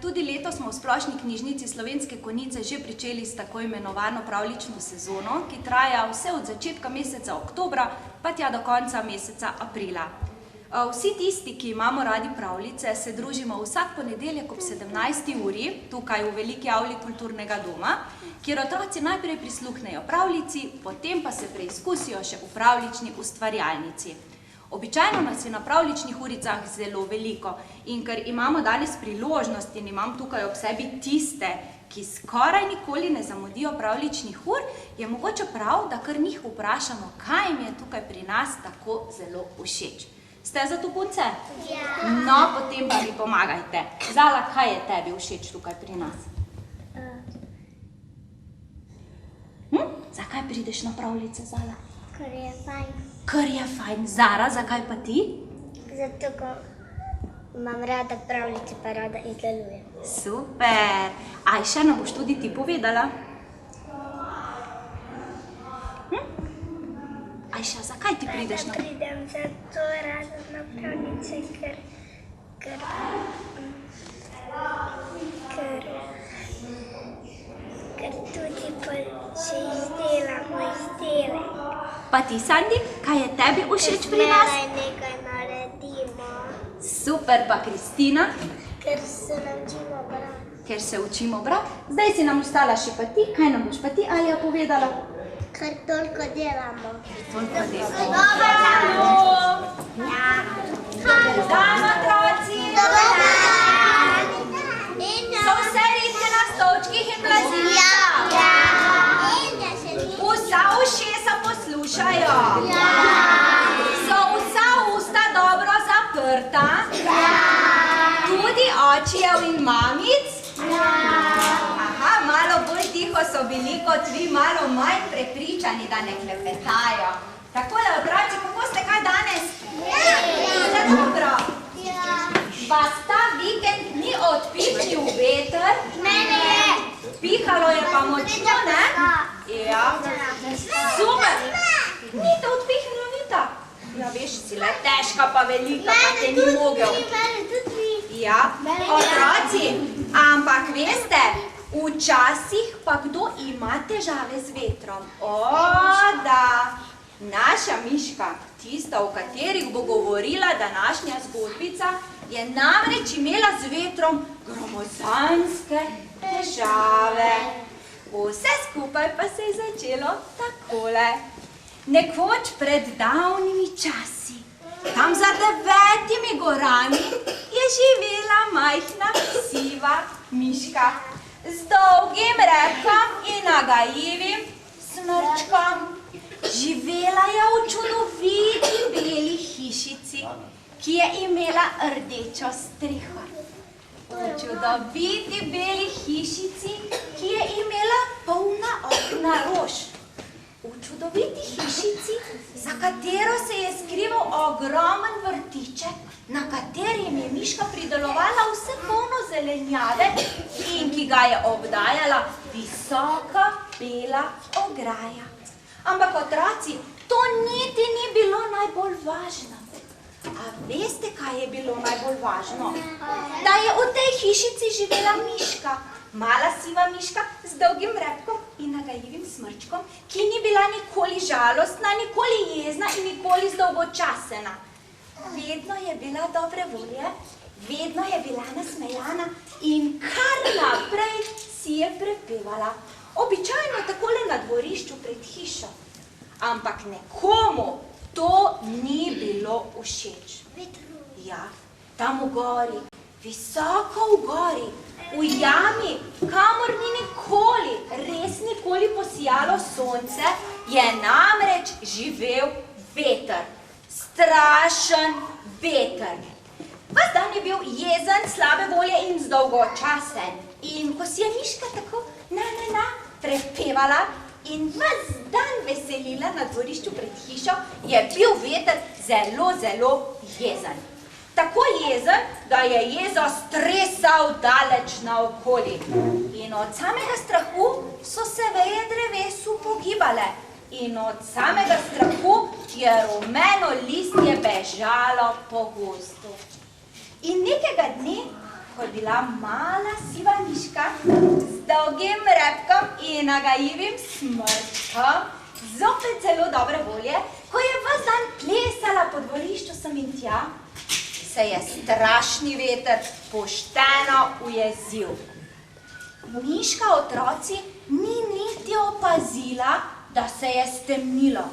Tudi letos smo v Splošni knjižnici Slovenske Konjice že pričeli s tako imenovano pravljično sezono, ki traja vse od začetka meseca oktobra pa tja do konca meseca aprila. Vsi tisti, ki imamo radi pravljice, se družimo vsak ponedeljek ob 17. uri tukaj v veliki avli kulturnega doma, kjer otroci najprej prisluhnejo pravljici, potem pa se preizkusijo še v pravljični ustvarjalnici. Običajno nas je na pravljičnih uricah zelo veliko in ker imamo danes priložnost in imam tukaj ob sebi tiste, ki skoraj nikoli ne zamudijo pravljičnih ur, je mogoče prav, da kar njih vprašamo, kaj jim je tukaj pri nas tako zelo všeč. Ste za to punce? Ja. No, potem pa mi pomagajte. Zala, kaj je tebi všeč tukaj pri nas? Zakaj prideš na pravljice, Zala? Ker je fajn. Ker je fajn. Zara, zakaj pa ti? Zato, ko imam rada pravljice, pa rada izdelujem. Super. Ajša, nam boš tudi ti povedala? Ajša, zakaj ti prideš na... Pridem zato rada na pravljice, ker tudi še izdelamo izdelek. Pa ti, Sandi, kaj je tebi všeč pri nas? Ker nekaj naredimo. Super, pa Kristina? Ker se naučimo brati. Ker se učimo brati. Zdaj si nam ostala še pa ti. Kaj nam boš pa ti, Alja, povedala? Ker toliko delamo. Toliko delamo. Dobar dan, otroci! Dobar dan! So vse ritke na stolčkih in blazilca? Vsa ušesa poslušajo? So vsa usta dobro zaprta? Tudi očijev in mamic? Aha, malo bolj tiho so bili kot vi, malo manj prepričani, da ne klepetajo. Takole, otroci, kako ste kaj danes? Ste dobro? Vas ta vikend ni odpihnil veter? Mene! Pihalo je pa močno, ne? Ja. Super! Ni te odpihnilo, Nita? Ja, veš, si le težka pa velika, pa te ni mogel. Mene tudi! Ja, otroci, ampak veste, včasih pa kdo ima težave z vetrom? O, da! Naša Miška, tista, o katerih bo govorila današnja zgodbica, je namreč imela z vetrom gromozanske težave. Vse skupaj pa se je začelo takole. Nekoč pred davnimi časi, tam za 9 gorami, je živela majhna siva miška z dolgim repkom in nagajivim smrčkom. Živela je v čudoviti beli hišici, ki je imela rdečo streho. V čudoviti beli hišici, ki je imela polna okna rož. V čudoviti hišici, za katero se je skrival ogromen vrtiček, na katerem je Miška pridelovala vse polno zelenjave in ki ga je obdajala visoka bela ograja. Ampak otroci, to niti ni bilo najbolj važno. A veste, kaj je bilo najbolj važno? Da je v tej hišici živela Miška, mala siva Miška z dolgim repkom in nagajivim smrčkom, ki ni bila nikoli žalostna, nikoli jezna in nikoli zdolgočasena. Vedno je bila dobre volje, vedno je bila nasmejana in kar naprej si je prepevala. Običajno takole na dvorišču pred hišo. Ampak nekomu to ni bilo všeč. Ja, tam v gori, visoko v gori, v jami, kamor ni nikoli, res nikoli posijalo sonce, je namreč živel veter. Strašen veter. Ves dan je bil jezen, slabe volje in zdolgočasen. In ko si je Miška tako prepevala in ves dan veselila na dvorišču pred hišo, je bil veter zelo, zelo jezen. Tako jezen, da je jezo stresal daleč naokoli. In od samega strahu so se veje drevesu pogibale. In od samega strahu je rumeno listje bežalo po gozdu. In nekega dne ko je bila mala siva miška z dolgim repkom in nagajivim smrčkom, zopet zelo dobre volje, ko je ves dan plesala po dvorišču sem in tja, se je strašni veter pošteno ujezil. Miška otroci ni niti opazila, da se je stemnilo,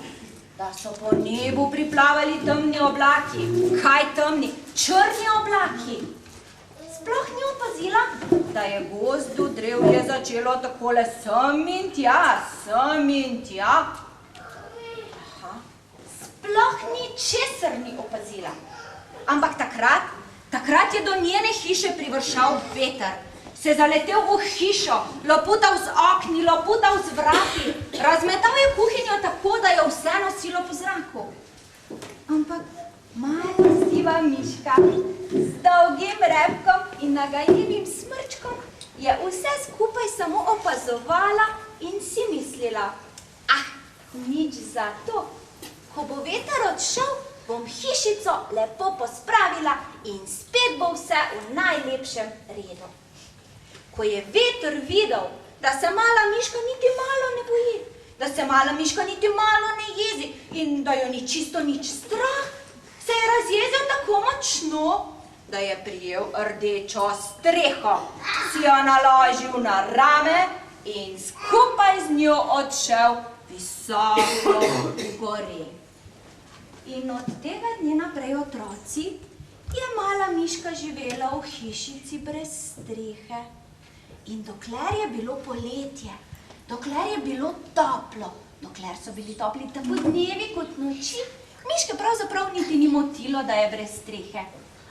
da so po nebu priplavali temni oblaki. Kaj temni? Črni oblaki. Sploh ni opazila, da je gozdu drevje začelo takole sem in tja. Sploh ničesar ni opazila. Ampak takrat je do njene hiše privršal veter, se zaletel v hišo, loputal z okni, loputal z vrati, razmetal je kuhinjo tako, da je vse nosilo po zraku. Ampak mala siva miška z dolgim repkom in nagajivim smrčkom je vse skupaj samo opazovala in si mislila, nič za to, ko bo veter odšel, bom hišico lepo pospravila in spet bo vse v najlepšem redu. Ko je veter videl, da se mala miška niti malo ne boji, da se mala miška niti malo ne jezi in da jo ni čisto nič strah, se je razjezil tako močno, da je prijel rdečo streho, si jo naložil na rame in skupaj z njo odšel visoko v gore. In od tega dne naprej otroci je mala miška živela v hišici brez strehe. In dokler je bilo poletje, dokler je bilo toplo, dokler so bili topli tako dnevi kot noči, miške pravzaprav niti ni motilo, da je brez strehe.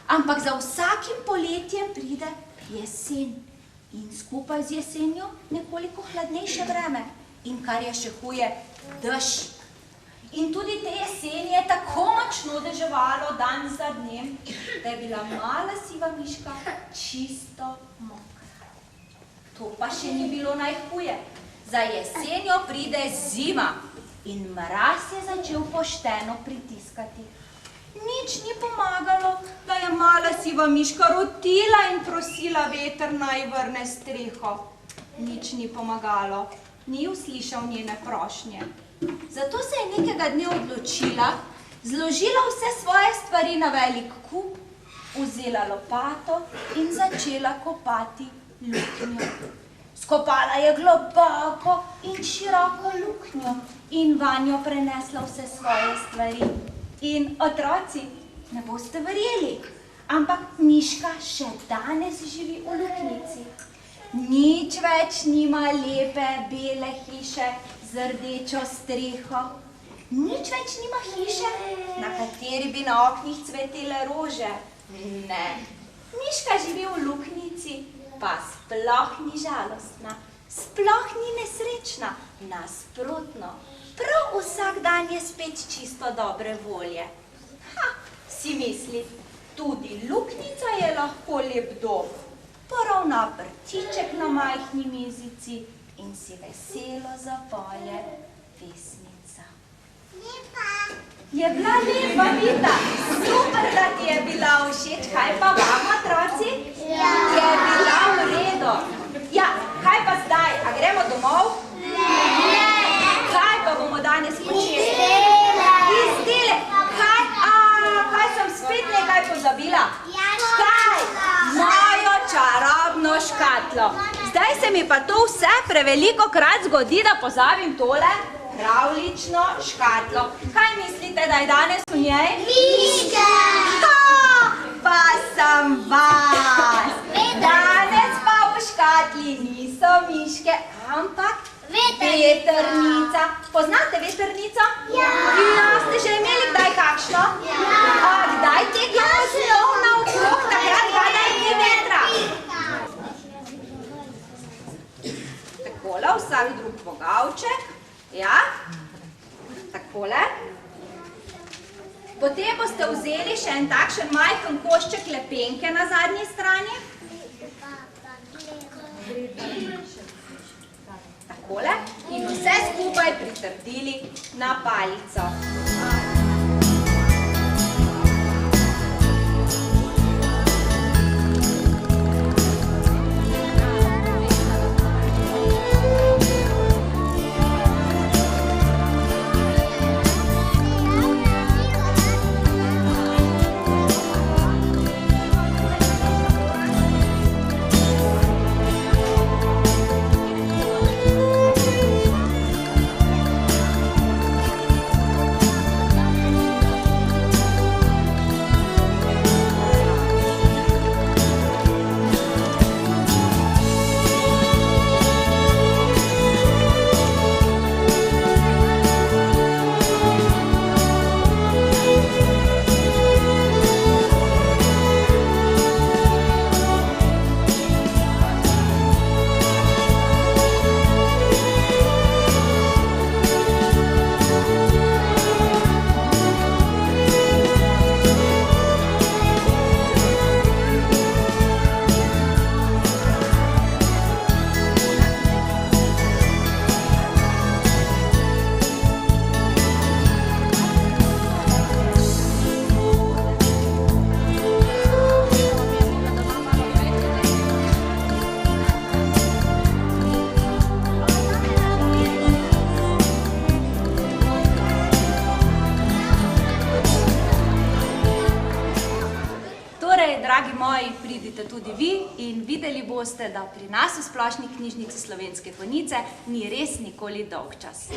Ampak za vsakim poletjem pride jesen in skupaj z jesenjo nekoliko hladnejše vreme in kar je še huje, dež. In tudi te jeseni je tako močno deževalo dan za dnem, da je bila mala siva miška čisto mokra. To pa še ni bilo najhuje. Za jesenjo pride zima in mraz je začel pošteno pritiskati. Nič ni pomagalo, da je mala siva miška rotila in prosila veter naj vrne streho. Nič ni pomagalo, ni uslišal njene prošnje. Zato se je nekega dne odločila, zložila vse svoje stvari na velik kup, vzela lopato in začela kopati luknjo. Skopala je globoko in široko luknjo in vanjo prenesla vse svoje stvari. In otroci, ne boste verjeli, ampak miška še danes živi v luknjici. Nič več nima lepe, bele hiše z rdečo streho. Nič več nima hiše, na kateri bi na oknih cvetele rože. Ne, miška živi v luknjici, pa sploh ni žalostna, sploh ni nesrečna, nasprotno. Prav vsak dan je spet čisto dobre volje. Si misli, tudi luknjica je lahko lep dom. Poravna prtiček na majhni mizici in si veselo zapoje pesmica. Lepa. Je bila lepa, Vita. Super, da ti je bila všeč. Kaj pa vam, otroci? Ja. Je bila v redu. Ja, kaj pa zdaj? A gremo domov? Ne. Kaj pa bomo danes počeli? Izdele. Kaj sem spet nekaj pozabila? Kaj? Mojo čarobno škatlo. Zdaj se mi pa to vse preveliko krat zgodi, da pozabim tole pravlično škatlo. Kaj mislite, da je danes v njej? Miške! Pa sem vas! Danes pa v škatli niso miške, ampak vetrnica. Poznate vetrnico? Ja. Ste že imeli kdaj kakšno? Ja. Kdaj tekla snov naokrog, takrat kadar ni vetra? Takole, vsak drug vogavček. Ja, takole. Potem boste vzeli še en takšen majhen košček lepenke na zadnji strani. Takole. In vse skupaj pritrdili na palico. poskusite tudi vi in videli boste, da pri nas v Splošni knjižnici Slovenske Konjice ni res nikoli dolgčas.